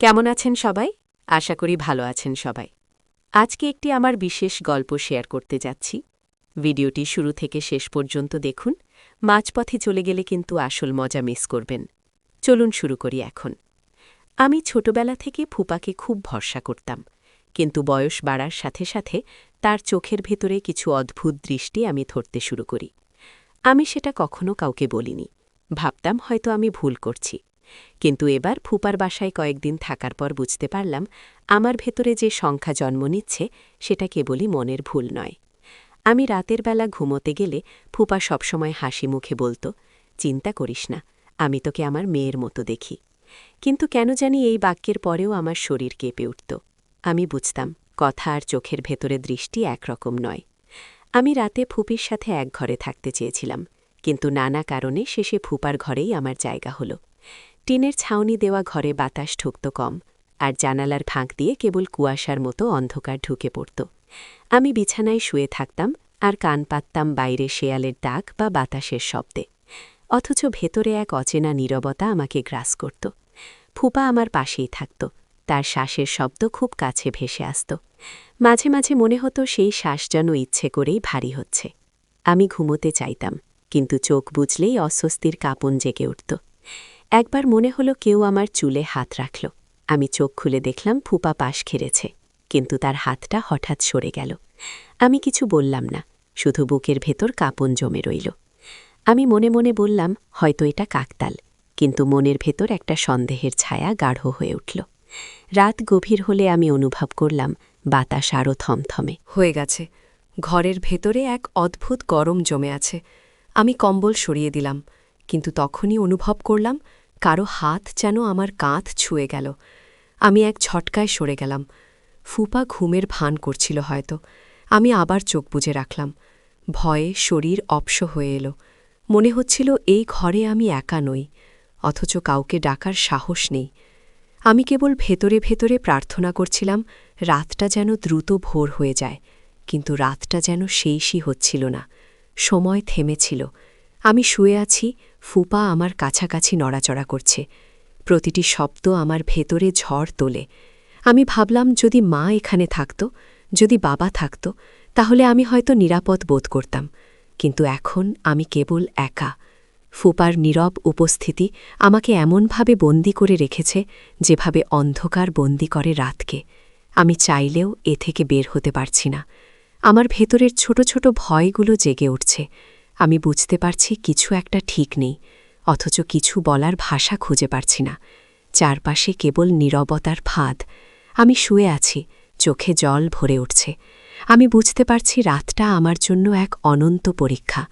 কেমন আছেন সবাই? আশা করি ভালো আছেন সবাই। আজকে একটি আমার বিশেষ গল্প শেয়ার করতে যাচ্ছি। ভিডিওটি শুরু থেকে শেষ পর্যন্ত দেখুন। মাঝপথে চলে গেলে কিন্তু আসল মজা মিস করবেন। চলুন শুরু করি এখন। আমি ছোটবেলা থেকে ফুপাকে খুব ভরসা করতাম, কিন্তু বয়স বাড়ার সাথে সাথে তার চোখের ভেতরে কিছু অদ্ভুত দৃষ্টি আমি ধরতে শুরু করি। আমি সেটা কখনো কাউকে বলিনি, ভাবতাম হয়তো আমি ভুল করছি। কিন্তু এবার ফুপার বাসায় কয়েকদিন থাকার পর বুঝতে পারলাম আমার ভেতরে যে সংখ্যা জন্ম নিচ্ছে সেটা কেবলই মনের ভুল নয়। আমি রাতের বেলা ঘুমোতে গেলে ফুপা সবসময় হাসি মুখে বলত, চিন্তা করিস না, আমি তোকে আমার মেয়ের মতো দেখি। কিন্তু কেন জানি এই বাক্যের পরেও আমার শরীর কেঁপে উঠত। আমি বুঝতাম কথা আর চোখের ভেতরে দৃষ্টি একরকম নয়। আমি রাতে ফুপির সাথে এক ঘরে থাকতে চেয়েছিলাম, কিন্তু নানা কারণে শেষে ফুপার ঘরেই আমার জায়গা হলো। টিনের ছাউনি দেওয়া ঘরে বাতাস ঢুকত কম, আর জানালার ফাঁক দিয়ে কেবল কুয়াশার মতো অন্ধকার ঢুকে পড়ত। আমি বিছানায় শুয়ে থাকতাম আর কান পাততাম বাইরে শেয়ালের ডাক বা বাতাসের শব্দে। অথচ ভেতরে এক অচেনা নীরবতা আমাকে গ্রাস করত। ফুপা আমার পাশেই থাকত, তার শ্বাসের শব্দ খুব কাছে ভেসে আসত। মাঝে মাঝে মনে হতো সেই শ্বাস যেন ইচ্ছে করেই ভারী হচ্ছে। আমি ঘুমোতে চাইতাম, কিন্তু চোখ বুঝলেই অস্বস্তির কাঁপন জেগে উঠত। একবার মনে হলো কেউ আমার চুলে হাত রাখল। আমি চোখ খুলে দেখলাম ফুপা পাশ খেড়েছে, কিন্তু তার হাতটা হঠাৎ সরে গেল। আমি কিছু বললাম না, শুধু বুকের ভেতর কাঁপন জমে রইল। আমি মনে মনে বললাম হয়তো এটা কাকতাল, কিন্তু মনের ভেতর একটা সন্দেহের ছায়া গাঢ় হয়ে উঠল। রাত গভীর হলে আমি অনুভব করলাম বাতাস আরও থমথমে হয়ে গেছে। ঘরের ভেতরে এক অদ্ভুত গরম জমে আছে। আমি কম্বল সরিয়ে দিলাম, কিন্তু তখনই অনুভব করলাম কারো হাত যেন আমার কাঁধ ছুঁয়ে গেল। আমি এক ঝটকায় সরে গেলাম। ফুপা ঘুমের ভান করছিল হয়তো। আমি আবার চোখ বুজে রাখলাম। ভয়ে শরীর অপস হয়ে এলো। মনে হচ্ছিল এই ঘরে আমি একা নই, অথচ কাউকে ডাকার সাহস নেই। আমি কেবল ভেতরে ভেতরে প্রার্থনা করছিলাম রাতটা যেন দ্রুত ভোর হয়ে যায়, কিন্তু রাতটা যেন শেষই হচ্ছিল না। সময় থেমেছিল। আমি শুয়ে আছি, ফুপা আমার কাছাকাছি নড়াচড়া করছে। প্রতিটি শব্দ আমার ভেতরে ঝড় তোলে। আমি ভাবলাম যদি মা এখানে থাকত, যদি বাবা থাকত, তাহলে আমি হয়তো নিরাপদ বোধ করতাম। কিন্তু এখন আমি কেবল একা। ফুপার নীরব উপস্থিতি আমাকে এমনভাবে বন্দি করে রেখেছে যেভাবে অন্ধকার বন্দি করে রাতকে। আমি চাইলেও এ থেকে বের হতে পারছি না। আমার ভেতরের ছোট ছোট ভয়গুলো জেগে উঠছে। আমি বুঝতে পারছি কিছু একটা ঠিক নেই, অথচ কিছু বলার ভাষা খুঁজে পারছি না। চারপাশে কেবল নীরবতার ফাঁদ। আমি শুয়ে আছি, চোখে জল ভরে উঠছে। আমি বুঝতে পারছি রাতটা আমার জন্য এক অনন্ত পরীক্ষা।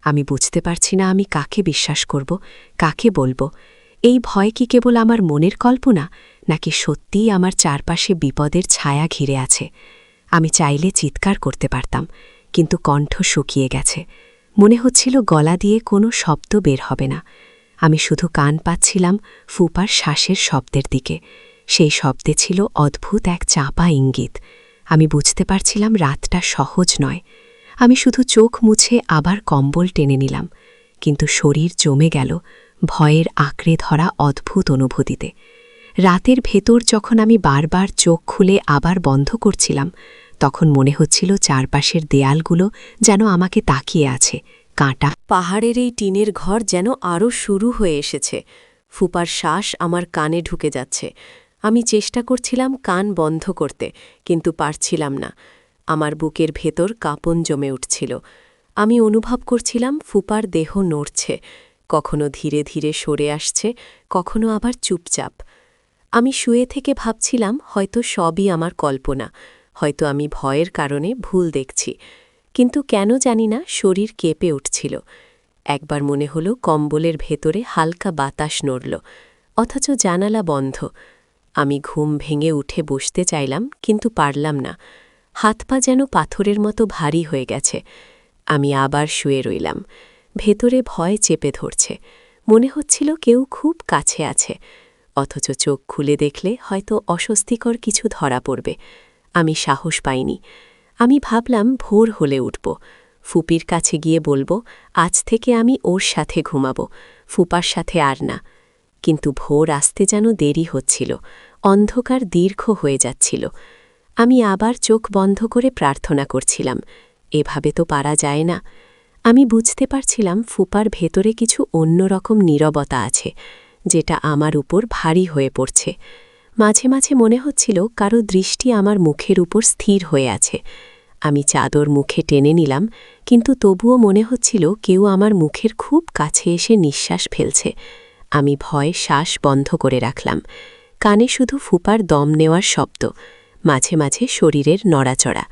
আমি বুঝতে পারছি না আমি কাকে বিশ্বাস করব, কাকে বলবো। এই ভয় কি কেবল আমার মনের কল্পনা, নাকি সত্যিই আমার চারপাশে বিপদের ছায়া ঘিরে আছে? আমি চাইলে চিৎকার করতে পারতাম, কিন্তু কণ্ঠ শুকিয়ে গেছে। মনে হচ্ছিল গলা দিয়ে কোনো শব্দ বের হবে না। আমি শুধু কান পাচ্ছিলাম ফুপার শ্বাসের শব্দের দিকে। সেই শব্দে ছিল অদ্ভুত এক চাপা ইঙ্গিত। আমি বুঝতে পারছিলাম রাতটা সহজ নয়। আমি শুধু চোখ মুছে আবার কম্বল টেনে নিলাম, কিন্তু শরীর জমে গেল ভয়ের আঁকড়ে ধরা অদ্ভুত অনুভূতিতে। রাতের ভেতর যখন আমি বারবার চোখ খুলে আবার বন্ধ করছিলাম, তখন মনে হচ্ছিল চারপাশের দেয়ালগুলো যেন আমাকে তাকিয়ে আছে, কাঁটা। পাহাড়ের এই টিনের ঘর যেন আরও শুরু হয়ে এসেছে। ফুপার শ্বাস আমার কানে ঢুকে যাচ্ছে। আমি চেষ্টা করছিলাম কান বন্ধ করতে, কিন্তু পারছিলাম না। আমার বুকের ভেতর কাঁপন জমে উঠছিল। আমি অনুভব করছিলাম ফুপার দেহ নড়ছে, কখনো ধীরে ধীরে সরে আসছে, কখনো আবার চুপচাপ। আমি শুয়ে থেকে ভাবছিলাম হয়তো সবই আমার কল্পনা, হয়তো আমি ভয়ের কারণে ভুল দেখছি। কিন্তু কেন জানি না শরীর কেঁপে উঠছিল। একবার মনে হলো কম্বলের ভেতরে হালকা বাতাস নড়ল, অথচ জানালা বন্ধ। আমি ঘুম ভেঙে উঠে বসতে চাইলাম, কিন্তু পারলাম না। হাত পা যেন পাথরের মতো ভারী হয়ে গেছে। আমি আবার শুয়ে রইলাম। ভেতরে ভয় চেপে ধরছে। মনে হচ্ছিল কেউ খুব কাছে আছে, অথচ চোখ খুলে দেখলে হয়তো অস্বস্তিকর কিছু ধরা পড়বে। আমি সাহস পাইনি। আমি ভাবলাম ভোর হলে উঠব, ফুপির কাছে গিয়ে বলবো আজ থেকে আমি ওর সাথে ঘুমাব, ফুপার সাথে আর না। কিন্তু ভোর আসতে যেন দেরি হচ্ছিল। অন্ধকার দীর্ঘ হয়ে যাচ্ছিল। আমি আবার চোখ বন্ধ করে প্রার্থনা করছিলাম, এভাবে তো পারা যায় না। আমি বুঝতে পারছিলাম ফুপার ভেতরে কিছু অন্যরকম নীরবতা আছে, যেটা আমার উপর ভারী হয়ে পড়ছে। মাঝে মাঝে মনে হচ্ছিল কারো দৃষ্টি আমার মুখের উপর স্থির হয়ে আছে। আমি চাদর মুখে টেনে নিলাম, কিন্তু তবুও মনে হচ্ছিল কেউ আমার মুখের খুব কাছে এসে নিঃশ্বাস ফেলছে। আমি ভয়ে শ্বাস বন্ধ করে রাখলাম। কানে শুধু ফুপার দম নেওয়ার শব্দ, মাঝে মাঝে শরীরের নড়াচড়া।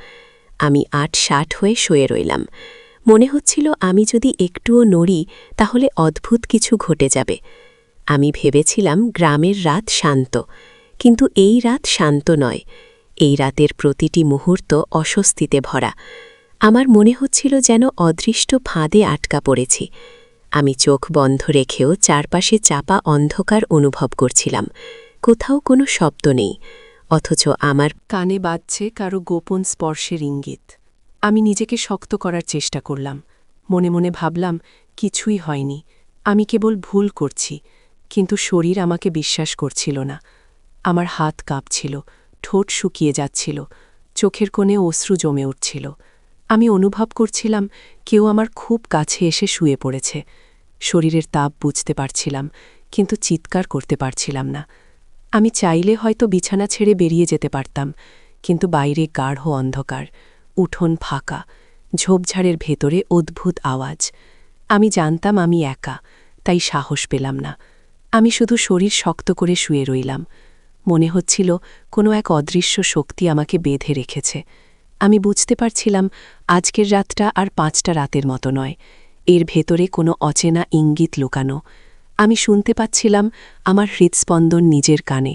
আমি ৮-৬০ হয়ে শুয়ে রইলাম। মনে হচ্ছিল আমি যদি একটুও নড়ি তাহলে অদ্ভুত কিছু ঘটে যাবে। আমি ভেবেছিলাম গ্রামের রাত শান্ত, কিন্তু এই রাত শান্ত নয়। এই রাতের প্রতিটি মুহূর্ত অস্বস্তিতে ভরা। আমার মনে হচ্ছিল যেন অদৃষ্ট ফাঁদে আটকা পড়েছি। আমি চোখ বন্ধ রেখেও চারপাশে চাপা অন্ধকার অনুভব করছিলাম। কোথাও কোনো শব্দ নেই, অথচ আমার কানে বাজছে কারো গোপন স্পর্শের ইঙ্গিত। আমি নিজেকে শক্ত করার চেষ্টা করলাম। মনে মনে ভাবলাম, কিছুই হয়নি, আমি কেবল ভুল করছি। কিন্তু শরীর আমাকে বিশ্বাস করছিল না। আমার হাত কাঁপছিল, ঠোঁট শুকিয়ে যাচ্ছিল, চোখের কোণে অশ্রু জমে উঠছিল। আমি অনুভব করছিলাম কেউ আমার খুব কাছে এসে শুয়ে পড়েছে। শরীরের তাপ বুঝতে পারছিলাম, কিন্তু চিৎকার করতে পারছিলাম না। আমি চাইলে হয়তো বিছানা ছেড়ে বেরিয়ে যেতে পারতাম, কিন্তু বাইরে গাঢ় অন্ধকার, উঠোন ফাঁকা, ঝোপঝাড়ের ভেতরে অদ্ভুত আওয়াজ। আমি জানতাম আমি একা, তাই সাহস পেলাম না। আমি শুধু শরীর শক্ত করে শুয়ে রইলাম। মনে হচ্ছিল কোনো এক অদৃশ্য শক্তি আমাকে বেঁধে রেখেছে। আমি বুঝতে পারছিলাম আজকের রাতটা আর ৫টা রাতের মতো নয়, এর ভেতরে কোনো অচেনা ইঙ্গিত লুকানো। আমি শুনতে পাচ্ছিলাম আমার হৃৎস্পন্দন নিজের কানে,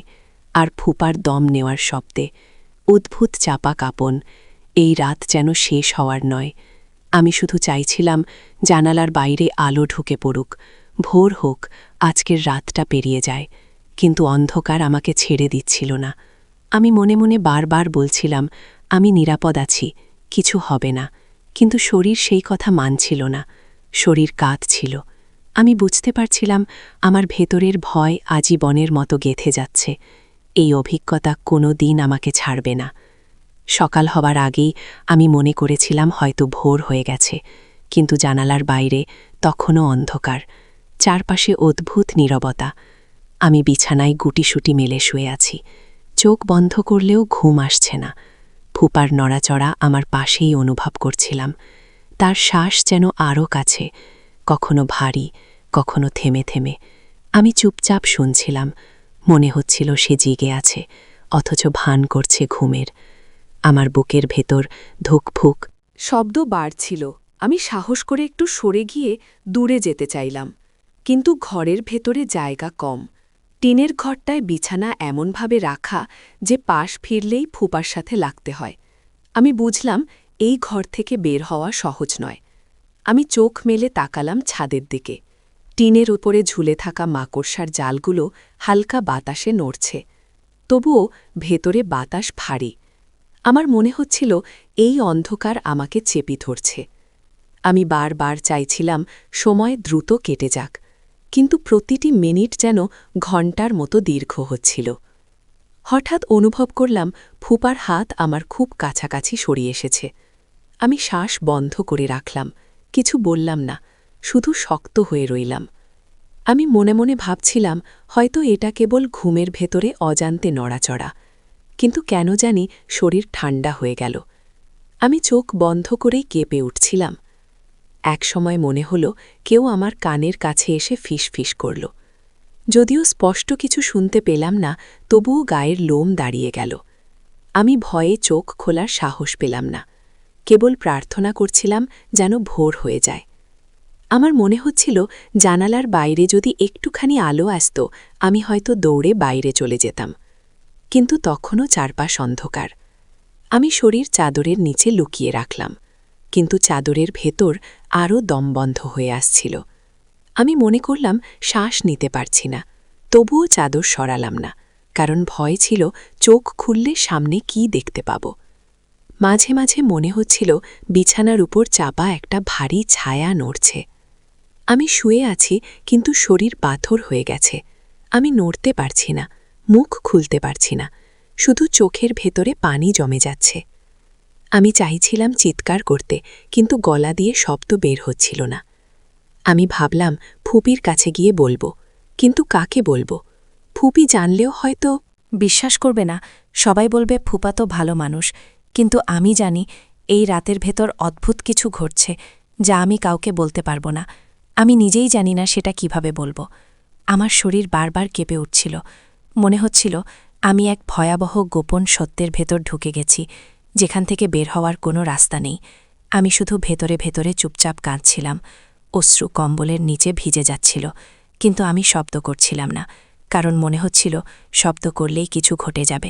আর ফুপার দম নেওয়ার শব্দে। অদ্ভুত চাপা কাঁপন। এই রাত যেন শেষ হওয়ার নয়। আমি শুধু চাইছিলাম জানালার বাইরে আলো ঢুকে পড়ুক, ভোর হোক, আজকের রাতটা পেরিয়ে যায়। কিন্তু অন্ধকার আমাকে ছেড়ে দিচ্ছিল না। আমি মনে মনে বারবার বলছিলাম, আমি নিরাপদ আছি, কিছু হবে না। কিন্তু শরীর সেই কথা মানছিল না। শরীর কাঁদছিল। আমি বুঝতে পারছিলাম আমার ভেতরের ভয় আজীবনের মতো গেঁথে যাচ্ছে। এই অভিজ্ঞতা কোনো দিন আমাকে ছাড়বে না। সকাল হবার আগেই আমি মনে করেছিলাম হয়তো ভোর হয়ে গেছে, কিন্তু জানালার বাইরে তখনও অন্ধকার, চারপাশে অদ্ভুত নীরবতা। আমি বিছানায় গুটিসুটি মেলে শুয়ে আছি। চোখ বন্ধ করলেও ঘুম আসছে না। ফুপার নড়াচড়া আমার পাশেই অনুভব করছিলাম। তার শ্বাস যেন আরও কাছে, কখনো ভারী, কখনো থেমে থেমে। আমি চুপচাপ শুনছিলাম। মনে হচ্ছিল সে জেগে আছে, অথচ ভান করছে ঘুমের। আমার বুকের ভেতর ধুকফুক শব্দ বাড়ছিল। আমি সাহস করে একটু সরে গিয়ে দূরে যেতে চাইলাম, কিন্তু ঘরের ভেতরে জায়গা কম। টিনের ঘরটায় বিছানা এমনভাবে রাখা যে পাশ ফিরলেই ফুপার সাথে লাগতে হয়। আমি বুঝলাম এই ঘর থেকে বের হওয়া সহজ নয়। আমি চোখ মেলে তাকালাম ছাদের দিকে। টিনের উপরে ঝুলে থাকা মাকড়সার জালগুলো হালকা বাতাসে নড়ছে, তবুও ভেতরে বাতাস ভারী। আমার মনে হচ্ছিল এই অন্ধকার আমাকে চেপে ধরছে। আমি বারবার চাইছিলাম সময় দ্রুত কেটে যাক, কিন্তু প্রতিটি মিনিট যেন ঘণ্টার মতো দীর্ঘ হচ্ছিল। হঠাৎ অনুভব করলাম ফুপার হাত আমার খুব কাছাকাছি সরিয়ে এসেছে। আমি শ্বাস বন্ধ করে রাখলাম, কিছু বললাম না, শুধু শক্ত হয়ে রইলাম। আমি মনে মনে ভাবছিলাম হয়তো এটা কেবল ঘুমের ভেতরে অজান্তে নড়াচড়া, কিন্তু কেন জানি শরীর ঠান্ডা হয়ে গেল। আমি চোখ বন্ধ করেই কেঁপে উঠছিলাম। একসময় মনে হলো কেউ আমার কানের কাছে এসে ফিসফিস করল। যদিও স্পষ্ট কিছু শুনতে পেলাম না, তবুও গায়ের লোম দাঁড়িয়ে গেল। আমি ভয়ে চোখ খোলার সাহস পেলাম না, কেবল প্রার্থনা করছিলাম যেন ভোর হয়ে যায়। আমার মনে হচ্ছিল জানালার বাইরে যদি একটুখানি আলো আসত, আমি হয়তো দৌড়ে বাইরে চলে যেতাম। কিন্তু তখনও চারপাশ অন্ধকার। আমি শরীর চাদরের নিচে লুকিয়ে রাখলাম, কিন্তু চাদরের ভেতর আরও দমবন্ধ হয়ে আসছিল। আমি মনে করলাম শ্বাস নিতে পারছি না, তবুও চাদর সরালাম না, কারণ ভয় ছিল চোখ খুললে সামনে কি দেখতে পাব। মাঝে মাঝে মনে হচ্ছিল বিছানার উপর চাপা একটা ভারী ছায়া নড়ছে। আমি শুয়ে আছি, কিন্তু শরীর পাথর হয়ে গেছে। আমি নড়তে পারছি না, মুখ খুলতে পারছি না, শুধু চোখের ভেতরে পানি জমে যাচ্ছে। আমি চাইছিলাম চিৎকার করতে, কিন্তু গলা দিয়ে শব্দ বের হচ্ছিল না। আমি ভাবলাম ফুপির কাছে গিয়ে বলবো, কিন্তু কাকে বলবো? ফুপি জানলেও হয়তো। বিশ্বাস করবে না, সবাই বলবে ফুপা তো ভালো মানুষ, কিন্তু আমি জানি এই রাতের ভেতর অদ্ভুত কিছু ঘটছে, যা আমি কাউকে বলতে পারবো না। আমি নিজেই জানি না সেটা কিভাবে বলবো। আমার শরীর বারবার কেঁপে উঠছিল। মনে হচ্ছিল আমি এক ভয়াবহ গোপন সত্যের ভেতর ঢুকে গেছি, যেখান থেকে বের হওয়ার কোনো রাস্তা নেই। আমি শুধু ভেতরে ভেতরে চুপচাপ কাঁদছিলাম। অশ্রু কম্বলের নিচে ভিজে যাচ্ছিল, কিন্তু আমি শব্দ করছিলাম না, কারণ মনে হচ্ছিল শব্দ করলেই কিছু ঘটে যাবে।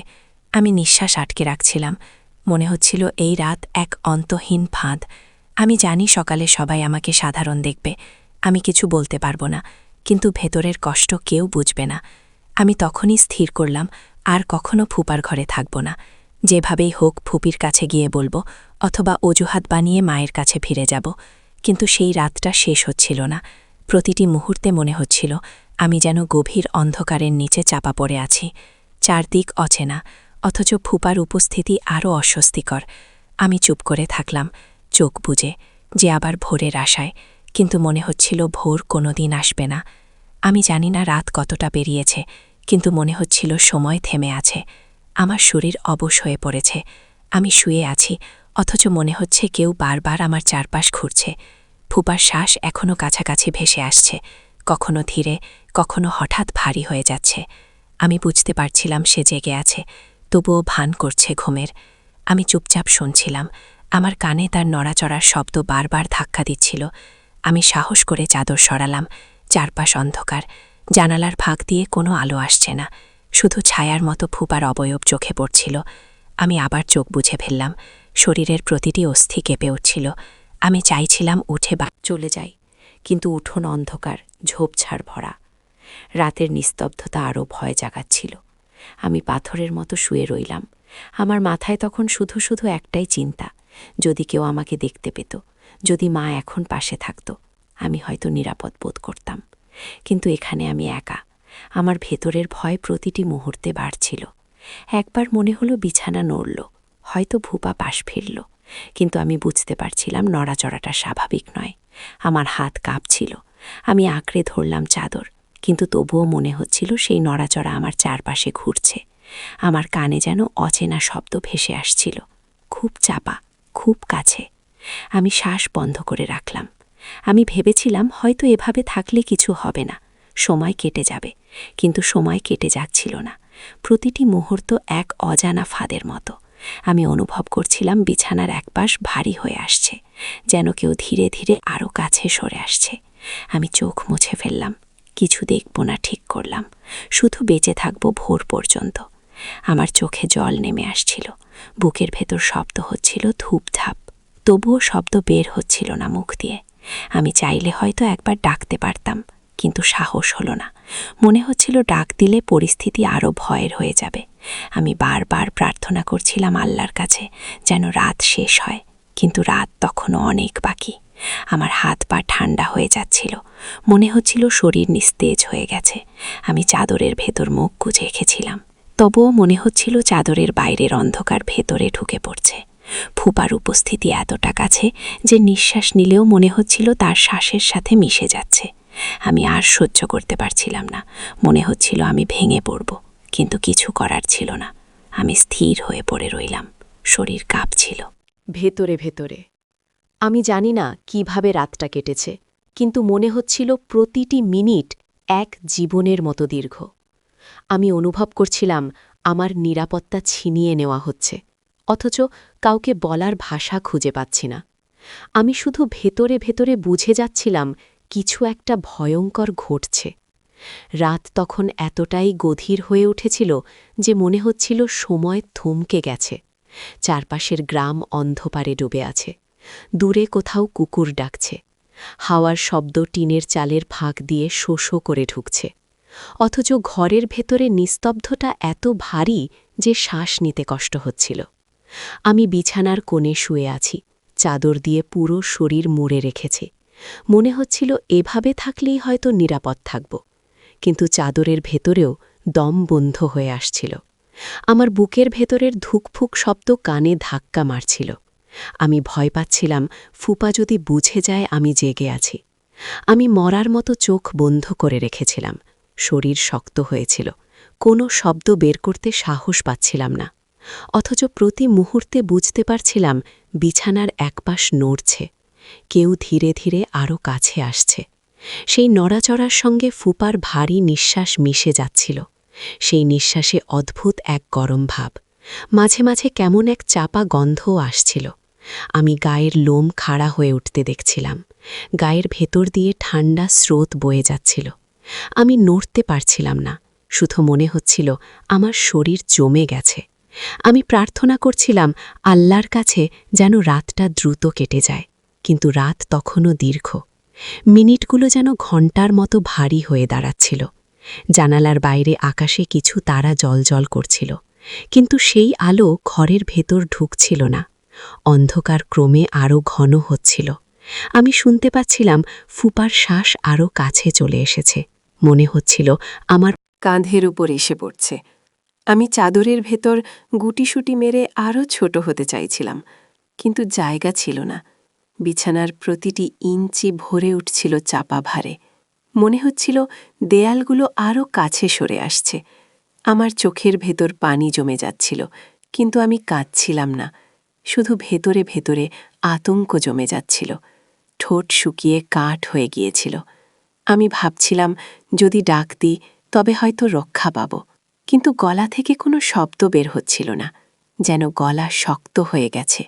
আমি নিঃশ্বাস আটকে রাখছিলাম। মনে হচ্ছিল এই রাত এক অন্তহীন ফাঁদ। আমি জানি সকালে সবাই আমাকে সাধারণ দেখবে, আমি কিছু বলতে পারবো না, কিন্তু ভেতরের কষ্ট কেউ বুঝবে না। আমি তখনই স্থির করলাম আর কখনো ফুপার ঘরে থাকব না। যেভাবেই হোক ফুপির কাছে গিয়ে বলবো, অথবা অজুহাত বানিয়ে মায়ের কাছে ফিরে যাব। কিন্তু সেই রাতটা শেষ হচ্ছিল না। প্রতিটি মুহূর্তে মনে হচ্ছিল আমি যেন গভীর অন্ধকারের নিচে চাপা পড়ে আছি। চারদিক অচেনা, অথচ ফুপার উপস্থিতি আরও অস্বস্তিকর। আমি চুপ করে থাকলাম, চোখ বুজে, যে আবার ভোরের আশায়, কিন্তু মনে হচ্ছিল ভোর কোনোদিন আসবে না। আমি জানি না রাত কতটা পেরিয়েছে, কিন্তু মনে হচ্ছিল সময় থেমে আছে। আমার শরীর অবশ হয়ে পড়েছে। আমি শুয়ে আছি, অথচ মনে হচ্ছে কেউ বারবার আমার চারপাশ ঘুরছে। ফুপার শ্বাস এখনও কাছাকাছি ভেসে আসছে, কখনো ধীরে, কখনো হঠাৎ ভারী হয়ে যাচ্ছে। আমি বুঝতে পারছিলাম সে জেগে আছে, তবুও ভান করছে ঘুমের। আমি চুপচাপ শুনছিলাম। আমার কানে তার নড়াচড়ার শব্দ বারবার ধাক্কা দিচ্ছিল। আমি সাহস করে চাদর সরালাম। চারপাশ অন্ধকার, জানালার ফাঁক দিয়ে কোনো আলো আসছে না, শুধু ছায়ার মতো ফুপার অবয়ব চোখে পড়ছিল। আমি আবার চোখ বুঝে ফেললাম। শরীরের প্রতিটি অস্থি কেঁপে উঠছিল। আমি চাইছিলাম উঠে চলে যাই, কিন্তু উঠোন অন্ধকার, ঝোপঝাড় ভরা। রাতের নিস্তব্ধতা আরও ভয় জাগাচ্ছিল। আমি পাথরের মতো শুয়ে রইলাম। আমার মাথায় তখন শুধু শুধু একটাই চিন্তা, যদি কেউ আমাকে দেখতে পেত, যদি মা এখন পাশে থাকত, আমি হয়তো নিরাপদ বোধ করতাম। কিন্তু এখানে আমি একা। আমার ভেতরের ভয় প্রতিটি মুহূর্তে বাড়ছিল। একবার মনে হলো বিছানা নড়ল, হয়তো ভূপা পাশ ফিরল, কিন্তু আমি বুঝতে পারছিলাম নড়াচড়াটা স্বাভাবিক নয়। আমার হাত কাঁপছিল। আমি আঁকড়ে ধরলাম চাদর, কিন্তু তবুও মনে হচ্ছিল সেই নড়াচড়া আমার চারপাশে ঘুরছে। আমার কানে যেন অচেনা শব্দ ভেসে আসছিল, খুব চাপা, খুব কাছে। আমি শ্বাস বন্ধ করে রাখলাম। আমি ভেবেছিলাম হয়তো এভাবে থাকলে কিছু হবে না, সময় কেটে যাবে, কিন্তু সময় কেটে যাচ্ছিল না। প্রতিটি মুহূর্ত এক অজানা ফাঁদের মতো। আমি অনুভব করছিলাম বিছানার একপাশ ভারী হয়ে আসছে, যেন কেউ ধীরে ধীরে আরও কাছে সরে আসছে। আমি চোখ মুছে ফেললাম, কিছু দেখব না ঠিক করলাম, শুধু বেঁচে থাকব ভোর পর্যন্ত। আমার চোখে জল নেমে আসছিল, বুকের ভেতর শব্দ হচ্ছিল ধূপধাপ, তবুও শব্দ বের হচ্ছিল না মুখ দিয়ে। আমি চাইলে হয়তো একবার ডাকতে পারতাম, কিন্তু সাহস হলো না। মনে হচ্ছিল ডাক দিলে পরিস্থিতি আরও ভয়ের হয়ে যাবে। আমি বারবার প্রার্থনা করছিলাম আল্লাহর কাছে যেন রাত শেষ হয়, কিন্তু রাত তখনও অনেক বাকি। আমার হাত পা ঠান্ডা হয়ে যাচ্ছিল, মনে হচ্ছিল শরীর নিস্তেজ হয়ে গেছে। আমি চাদরের ভেতর মুখ গুজে রেখেছিলাম, তবুও মনে হচ্ছিল চাদরের বাইরের অন্ধকার ভেতরে ঢুকে পড়ছে। ফুপার উপস্থিতি এতটা কাছে যে নিঃশ্বাস নিলেও মনে হচ্ছিল তার শ্বাসের সাথে মিশে যাচ্ছে। আমি আর সহ্য করতে পারছিলাম না, মনে হচ্ছিল আমি ভেঙে পড়ব, কিন্তু কিছু করার ছিল না। আমি স্থির হয়ে পড়ে রইলাম, শরীর কাঁপছিল। ভেতরে ভেতরে আমি জানি না কিভাবে রাতটা কেটেছে, কিন্তু মনে হচ্ছিল প্রতিটি মিনিট এক জীবনের মতো দীর্ঘ। আমি অনুভব করছিলাম আমার নিরাপত্তা ছিনিয়ে নেওয়া হচ্ছে, অথচ কাউকে বলার ভাষা খুঁজে পাচ্ছি না। আমি শুধু ভেতরে ভেতরে বুঝে যাচ্ছিলাম কিছু একটা ভয়ঙ্কর ঘটছে। রাত তখন এতটাই গভীর হয়ে উঠেছিল যে মনে হচ্ছিল সময় থমকে গেছে। চারপাশের গ্রাম অন্ধকারে ডুবে আছে, দূরে কোথাও কুকুর ডাকছে, হাওয়ার শব্দ টিনের চালের ফাঁক দিয়ে শোষো করে ঢুকছে। অথচ ঘরের ভেতরে নিস্তব্ধতা এত ভারী যে শ্বাস নিতে কষ্ট হচ্ছিল। আমি বিছানার কোণে শুয়ে আছি, চাদর দিয়ে পুরো শরীর মুড়ে রেখেছি। মনে হচ্ছিল এভাবে থাকলেই হয়তো নিরাপদ থাকব, কিন্তু চাদরের ভেতরেও দম বন্ধ হয়ে আসছিল। আমার বুকের ভেতরের ধুকফুক শব্দ কানে ধাক্কা মারছিল। আমি ভয় পাচ্ছিলাম ফুপা যদি বুঝে যায় আমি জেগে আছি। আমি মরার মতো চোখ বন্ধ করে রেখেছিলাম। শরীর শক্ত হয়েছিল। কোনো শব্দ বের করতে সাহস পাচ্ছিলাম না। অথচ প্রতি মুহূর্তে বুঝতে পারছিলাম বিছানার একপাশ নড়ছে। কেউ ধীরে ধীরে আরও কাছে আসছে। সেই নড়াচড়ার সঙ্গে ফুপার ভারী নিঃশ্বাস মিশে যাচ্ছিল। সেই নিঃশ্বাসে অদ্ভুত এক গরম ভাব। মাঝে মাঝে কেমন এক চাপা গন্ধও আসছিল। আমি গায়ের লোম খাড়া হয়ে উঠতে দেখছিলাম। গায়ের ভেতর দিয়ে ঠান্ডা স্রোত বয়ে যাচ্ছিল। আমি নড়তে পারছিলাম না। শুধু মনে হচ্ছিল আমার শরীর জমে গেছে। আমি প্রার্থনা করছিলাম আল্লাহর কাছে যেন রাতটা দ্রুত কেটে যায়। কিন্তু রাত তখনও দীর্ঘ। মিনিটগুলো যেন ঘণ্টার মতো ভারী হয়ে দাঁড়াচ্ছিল। জানালার বাইরে আকাশে কিছু তারা জ্বলজ্বল করছিল। কিন্তু সেই আলো ঘরের ভেতর ঢুকছিল না। অন্ধকার ক্রমে আরও ঘন হচ্ছিল। আমি শুনতে পাচ্ছিলাম ফুপার শ্বাস আরও কাছে চলে এসেছে। মনে হচ্ছিল আমার কাঁধের উপর এসে পড়ছে। আমি চাদরের ভেতর গুটিসুটি মেরে আরও ছোট হতে চাইছিলাম, কিন্তু জায়গা ছিল না। বিছানার প্রতিটি ইঞ্চি ভরে উঠছিল চাপা ভারে। মনে হচ্ছিল দেয়ালগুলো আরও কাছে সরে আসছে। আমার চোখের ভেতর পানি জমে যাচ্ছিল, কিন্তু আমি কাঁদছিলাম না। শুধু ভেতরে ভেতরে আতঙ্ক জমে যাচ্ছিল। ঠোঁট শুকিয়ে কাঠ হয়ে গিয়েছিল। আমি ভাবছিলাম যদি ডাক দিই তবে হয়তো রক্ষা পাব, কিন্তু গলা থেকে কোনো শব্দ বের হচ্ছিল না, যেন গলা শক্ত হয়ে গেছে।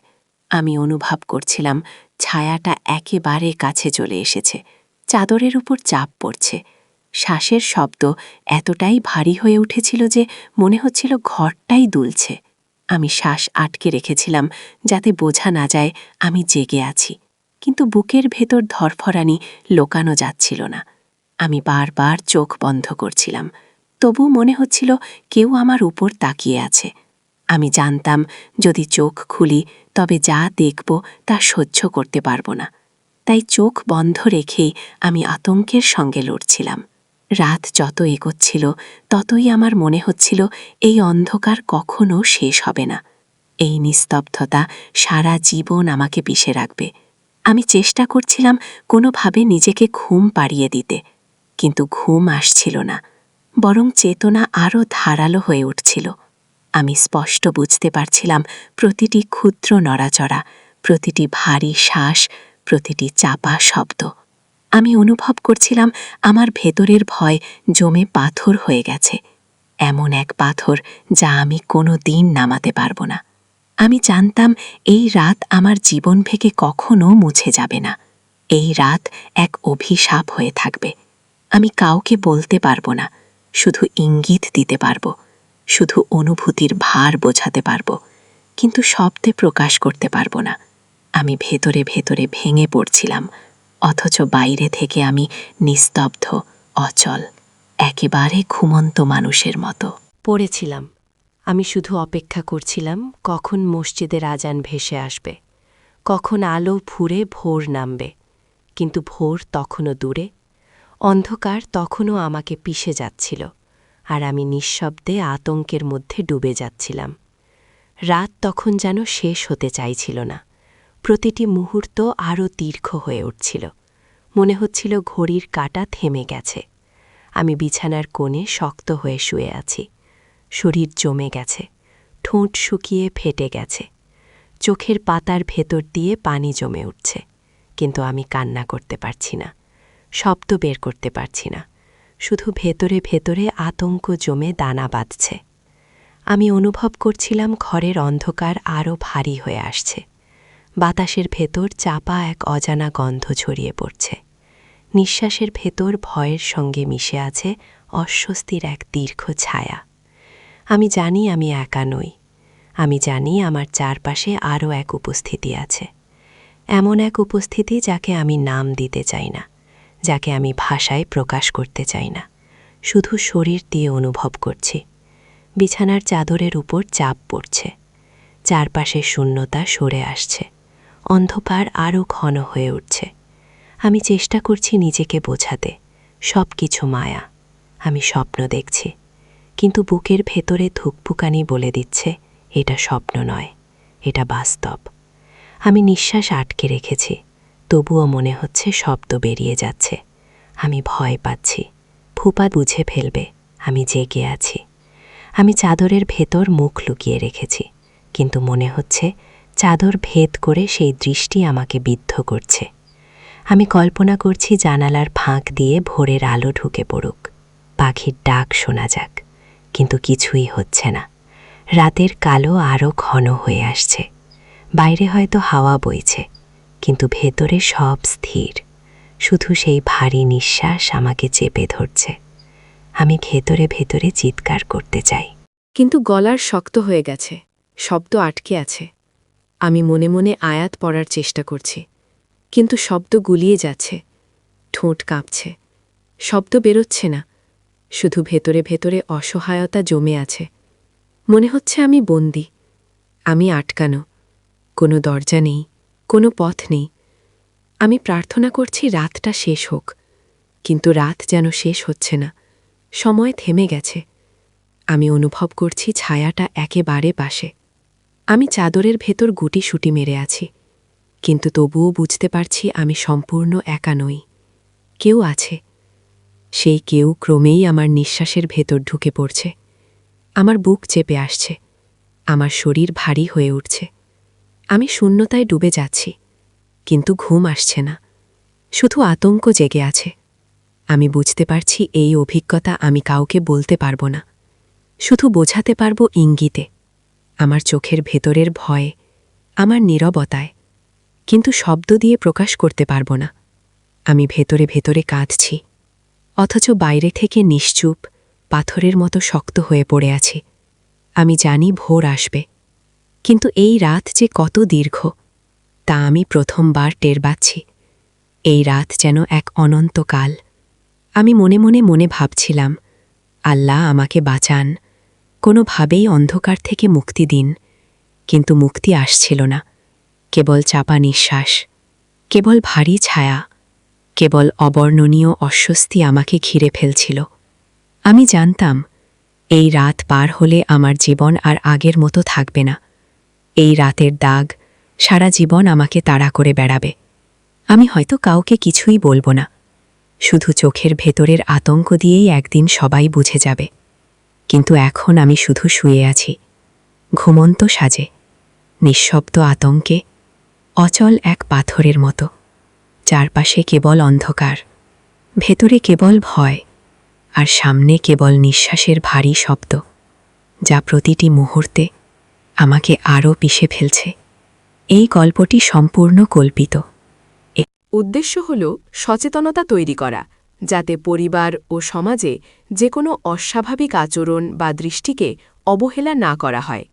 আমি অনুভব করছিলাম ছায়াটা একেবারে কাছে চলে এসেছে। চাদরের উপর চাপ পড়ছে। শ্বাসের শব্দ এতটাই ভারী হয়ে উঠেছিল যে মনে হচ্ছিল ঘরটাই দুলছে। আমি শ্বাস আটকে রেখেছিলাম যাতে বোঝা না যায় আমি জেগে আছি, কিন্তু বুকের ভেতর ধরফরানি লোকানো যাচ্ছিল না। আমি বারবার চোখ বন্ধ করছিলাম, তবু মনে হচ্ছিল কেউ আমার উপর তাকিয়ে আছে। আমি জানতাম যদি চোখ খুলি তবে যা দেখব তা সহ্য করতে পারব না। তাই চোখ বন্ধ রেখেই আমি আতঙ্কের সঙ্গে লড়ছিলাম। রাত যত এগোচ্ছিল ততই আমার মনে হচ্ছিল এই অন্ধকার কখনো শেষ হবে না। এই নিস্তব্ধতা সারা জীবন আমাকে পিষে রাখবে। আমি চেষ্টা করছিলাম কোনোভাবে নিজেকে ঘুম পাড়িয়ে দিতে, কিন্তু ঘুম আসছিল না, বরং চেতনা আরও ধারালো হয়ে উঠছিল। আমি স্পষ্ট বুঝতে পারছিলাম প্রতিটি ক্ষুদ্র নড়াচড়া, প্রতিটি ভারী শ্বাস, প্রতিটি চাপা শব্দ। আমি অনুভব করছিলাম আমার ভেতরের ভয় জমে পাথর হয়ে গেছে, এমন এক পাথর যা আমি কোনো দিন নামাতে পারব না। আমি জানতাম এই রাত আমার জীবন থেকে কখনো মুছে যাবে না। এই রাত এক অভিশাপ হয়ে থাকবে। আমি কাউকে বলতে পারবো না, শুধু ইঙ্গিত দিতে পারবো, শুধু অনুভূতির ভার বোঝাতে পারবো, কিন্তু শব্দে প্রকাশ করতে পারবো না। আমি ভেতরে ভেতরে ভেঙে পড়ছিলাম, অথচ বাইরে থেকে আমি নিস্তব্ধ, অচল, একেবারে ঘুমন্ত মানুষের মতো পড়েছিলাম। আমি শুধু অপেক্ষা করছিলাম কখন মসজিদের আজান ভেসে আসবে, কখন আলো ফুরে ভোর নামবে। কিন্তু ভোর তখনও দূরে, অন্ধকার তখনও আমাকে পিষে যাচ্ছিল, আর আমি নিঃশব্দে আতঙ্কের মধ্যে ডুবে যাচ্ছিলাম। রাত তখন যেন শেষ হতে চাইছিল না। প্রতিটি মুহূর্ত আরও দীর্ঘ হয়ে উঠছিল। মনে হচ্ছিল ঘড়ির কাঁটা থেমে গেছে। আমি বিছানার কোণে শক্ত হয়ে শুয়ে আছি। শরীর জমে গেছে, ঠোঁট শুকিয়ে ফেটে গেছে, চোখের পাতার ভেতর দিয়ে পানি জমে উঠছে। কিন্তু আমি কান্না করতে পারছি না, শব্দ বের করতে পারছি না। শুধু ভেতরে ভেতরে আতঙ্ক জমে দানা বাঁধছে। আমি অনুভব করছিলাম ঘরের অন্ধকার আরও ভারী হয়ে আসছে। বাতাসের ভেতর চাপা এক অজানা গন্ধ ছড়িয়ে পড়ছে। নিঃশ্বাসের ভেতর ভয়ের সঙ্গে মিশে আছে অস্বস্তির এক দীর্ঘ ছায়া। আমি জানি আমি একা নই। আমি জানি আমার চারপাশে আরও এক উপস্থিতি আছে, এমন এক উপস্থিতি যাকে আমি নাম দিতে চাই না, যাকে আমি ভাষায় প্রকাশ করতে চাই না, শুধু শরীর দিয়ে অনুভব করছি। বিছানার চাদরের উপর চাপ পড়ছে, চারপাশে শূন্যতা সরে আসছে, অন্ধকার আরও ঘন হয়ে উঠছে। আমি চেষ্টা করছি নিজেকে বোঝাতে, সব কিছু মায়া, আমি স্বপ্ন দেখছি, কিন্তু বুকের ভেতরে ধুকপুকানি বলে দিচ্ছে এটা স্বপ্ন নয়, এটা বাস্তব। আমি নিঃশ্বাস আটকে রেখেছি, তবুও মনে হচ্ছে শব্দ বেরিয়ে যাচ্ছে। আমি ভয় পাচ্ছি, ফুপা বুঝে ফেলবে আমি জেগে আছি। আমি চাদরের ভেতর মুখ লুকিয়ে রেখেছি, কিন্তু মনে হচ্ছে চাদর ভেদ করে সেই দৃষ্টি আমাকে বিদ্ধ করছে। আমি কল্পনা করছি জানালার ফাঁক দিয়ে ভোরের আলো ঢুকে পড়ুক, পাখির ডাক শোনা যাক, কিন্তু কিছুই হচ্ছে না। রাতের কালো আরও ঘন হয়ে আসছে। বাইরে হয়তো হাওয়া বইছে, কিন্তু ভেতরে সব স্থির। শুধু সেই ভারী নিঃশ্বাস আমাকে চেপে ধরছে। আমি ভেতরে ভেতরে চিৎকার করতে চাই, কিন্তু গলার শক্ত হয়ে গেছে, শব্দ আটকে আছে। আমি মনে মনে আয়াত পড়ার চেষ্টা করছি, কিন্তু শব্দ গুলিয়ে যাচ্ছে, ঠোঁট কাঁপছে, শব্দ বেরোচ্ছে না। শুধু ভেতরে ভেতরে অসহায়তা জমে আছে। মনে হচ্ছে আমি বন্দী, আমি আটকানো, কোনো দরজা নেই, কোনো পথ নেই। আমি প্রার্থনা করছি রাতটা শেষ হোক, কিন্তু রাত যেন শেষ হচ্ছে না। সময় থেমে গেছে। আমি অনুভব করছি ছায়াটা একেবারে পাশে। আমি চাদরের ভেতর গুটিসুটি মেরে আছি, কিন্তু তবুও বুঝতে পারছি আমি সম্পূর্ণ একা নই। কেউ আছে। সেই কেউ ক্রমেই আমার নিঃশ্বাসের ভেতর ঢুকে পড়ছে। আমার বুক চেপে আসছে, আমার শরীর ভারী হয়ে উঠছে। আমি শূন্যতায় ডুবে যাচ্ছি, কিন্তু ঘুম আসছে না, শুধু আতঙ্ক জেগে আছে। আমি বুঝতে পারছি এই অভিজ্ঞতা আমি কাউকে বলতে পারব না, শুধু বোঝাতে পারব ইঙ্গিতে, আমার চোখের ভেতরের ভয়ে, আমার নীরবতায়, কিন্তু শব্দ দিয়ে প্রকাশ করতে পারব না। আমি ভেতরে ভেতরে কাঁদছি, অথচ বাইরে থেকে নিশ্চুপ, পাথরের মতো শক্ত হয়ে পড়ে আছি। আমি জানি ভোর আসবে, কিন্তু এই রাত যে কত দীর্ঘ তা আমি প্রথমবার টের পাচ্ছি। এই রাত যেন এক অনন্তকাল। আমি মনে মনে ভাবছিলাম, আল্লাহ আমাকে বাঁচান, কোনোভাবেই অন্ধকার থেকে মুক্তি দিন। কিন্তু মুক্তি আসছিল না, কেবল চাপা নিঃশ্বাস, কেবল ভারী ছায়া, কেবল অবর্ণনীয় অস্বস্তি আমাকে ঘিরে ফেলছিল। আমি জানতাম এই রাত পার হলে আমার জীবন আর আগের মতো থাকবে না। এই রাতের দাগ সারা জীবন আমাকে তাড়া করে বেড়াবে। আমি হয়তো কাউকে কিছুই বলবো না, শুধু চোখের ভেতরের আতঙ্ক দিয়েই একদিন সবাই বুঝে যাবে। কিন্তু এখন আমি শুধু শুয়ে আছি, ঘুমন্ত সাজে, নিঃশব্দ আতঙ্কে, অচল এক পাথরের মতো। চারপাশে কেবল অন্ধকার, ভেতরে কেবল ভয়, আর সামনে কেবল নিঃশ্বাসের ভারী শব্দ, যা প্রতিটি মুহূর্তে আমাকে আরও পিষে ফেলছে। এই গল্পটি সম্পূর্ণ কল্পিত। উদ্দেশ্য হল সচেতনতা তৈরি করা, যাতে পরিবার ও সমাজে যে কোনো অস্বাভাবিক আচরণ বা দৃষ্টিকে অবহেলা না করা হয়।